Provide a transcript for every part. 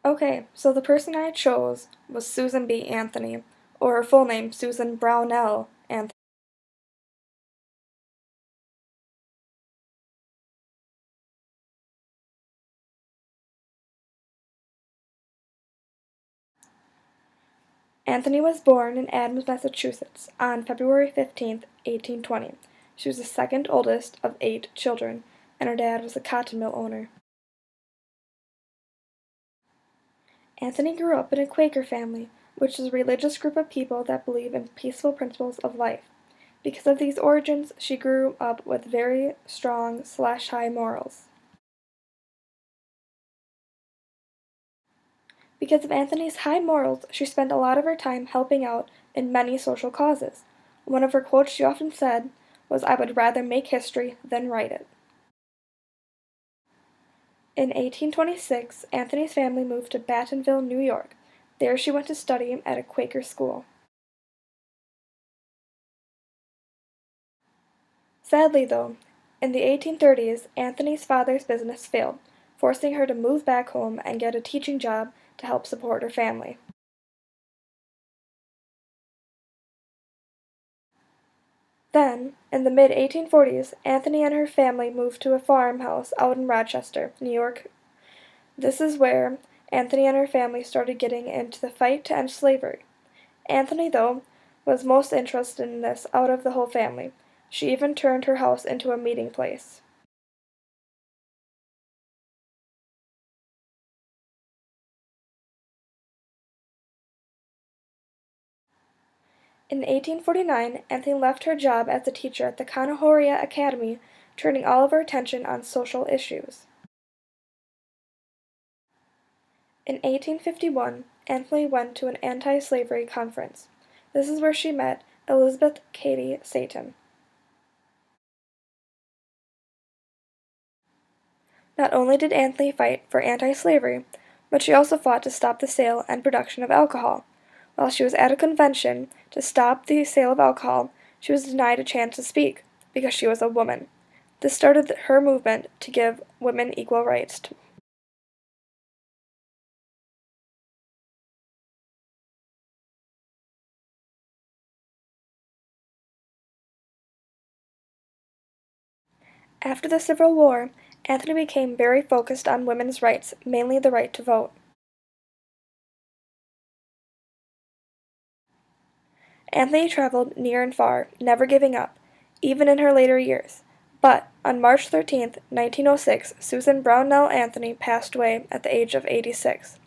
Okay, so the person I chose was Susan B. Anthony, or her full name, Susan Brownell Anthony. Anthony was born in Adams, Massachusetts on February 15th, 1820. She was the second oldest of 8 children, and her dad was a cotton mill owner. Anthony grew up in a Quaker family, which is a religious group of people that believe in peaceful principles of life. Because of these origins, she grew up with very strong/high morals. Because of Anthony's high morals, she spent a lot of her time helping out in many social causes. One of her quotes she often said was, "I would rather make history than write it." In 1826, Anthony's family moved to Battenville, New York. There she went to study at a Quaker school. Sadly, though, in the 1830s, Anthony's father's business failed, forcing her to move back home and get a teaching job to help support her family. Then, in the mid-1840s, Anthony and her family moved to a farmhouse out in Rochester, New York. This is where Anthony and her family started getting into the fight to end slavery. Anthony, though, was most interested in this out of the whole family. She even turned her house into a meeting place. In 1849, Anthony left her job as a teacher at the Conahoria Academy, turning all of her attention on social issues. In 1851, Anthony went to an anti-slavery conference. This is where she met Elizabeth Cady Stanton. Not only did Anthony fight for anti-slavery, but she also fought to stop the sale and production of alcohol. While she was at a convention to stop the sale of alcohol, she was denied a chance to speak because she was a woman. This started her movement to give women equal rights. After the Civil War, Anthony became very focused on women's rights, mainly the right to vote. Anthony traveled near and far, never giving up, even in her later years. But on March 13th, 1906, Susan Brownell Anthony passed away at the age of 86,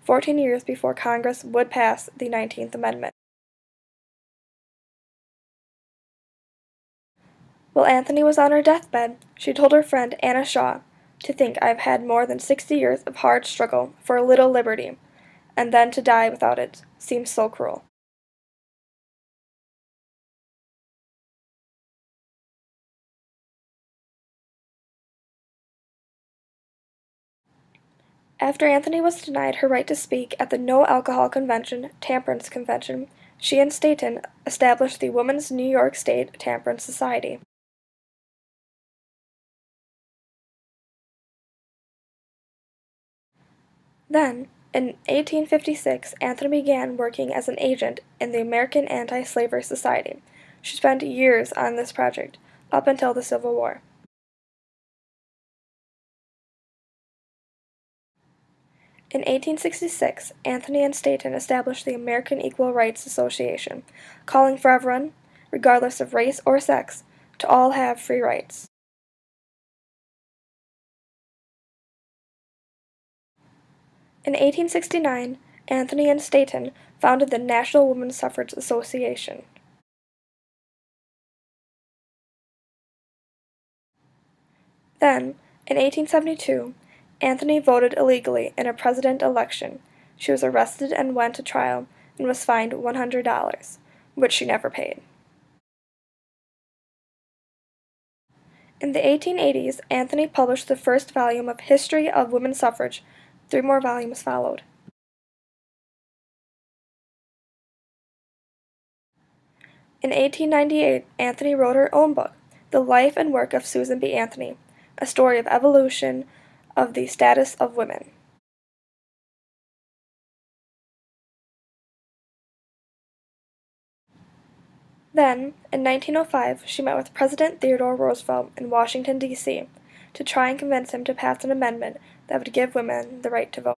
14 years before Congress would pass the 19th Amendment. While Anthony was on her deathbed, she told her friend Anna Shaw, "To think I've had more than 60 years of hard struggle for a little liberty, and then to die without it seems so cruel." After Anthony was denied her right to speak at the No Alcohol Convention, Temperance Convention, she and Stanton established the Women's New York State Temperance Society. Then, in 1856, Anthony began working as an agent in the American Anti-Slavery Society. She spent years on this project, up until the Civil War. In 1866, Anthony and Stanton established the American Equal Rights Association, calling for everyone, regardless of race or sex, to all have free rights. In 1869, Anthony and Stanton founded the National Women's Suffrage Association. Then, in 1872, Anthony voted illegally in a president election. She was arrested and went to trial and was fined $100, which she never paid. In the 1880s, Anthony published the first volume of History of Women's Suffrage. 3 more volumes followed. In 1898, Anthony wrote her own book, The Life and Work of Susan B. Anthony, a story of evolution of the status of women. Then, in 1905, she met with President Theodore Roosevelt in Washington, D.C., to try and convince him to pass an amendment that would give women the right to vote.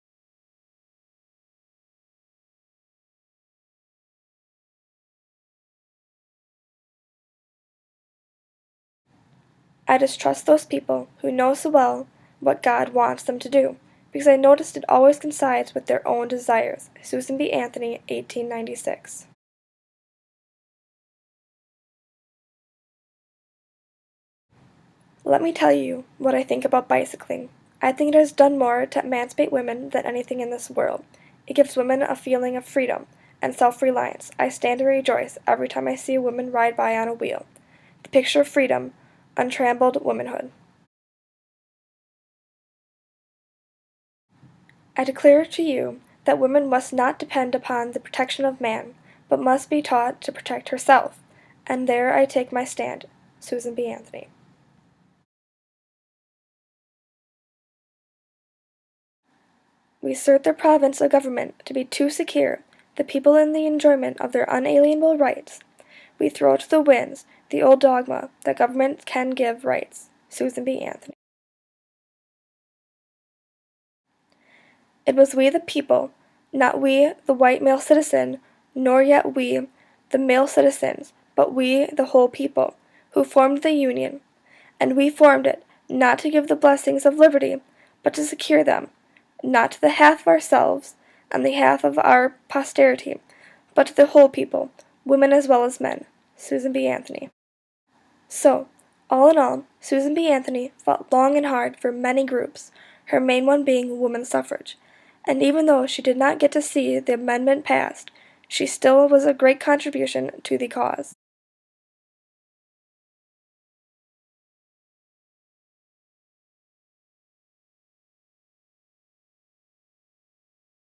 I distrust those people who know so well what God wants them to do, because I noticed it always coincides with their own desires. Susan B. Anthony, 1896. Let me tell you what I think about bicycling. I think it has done more to emancipate women than anything in this world. It gives women a feeling of freedom and self-reliance. I stand and rejoice every time I see a woman ride by on a wheel. The picture of freedom, untrammeled womanhood. I declare to you that woman must not depend upon the protection of man, but must be taught to protect herself. And there I take my stand. Susan B. Anthony. We assert the province of government to be too secure, the people in the enjoyment of their unalienable rights. We throw to the winds the old dogma that government can give rights. Susan B. Anthony. It was we the people, not we the white male citizen, nor yet we the male citizens, but we the whole people, who formed the Union. And we formed it, not to give the blessings of liberty, but to secure them, not to the half of ourselves and the half of our posterity, but to the whole people, women as well as men. Susan B. Anthony. So, all in all, Susan B. Anthony fought long and hard for many groups, her main one being women's suffrage. And even though she did not get to see the amendment passed, she still was a great contribution to the cause.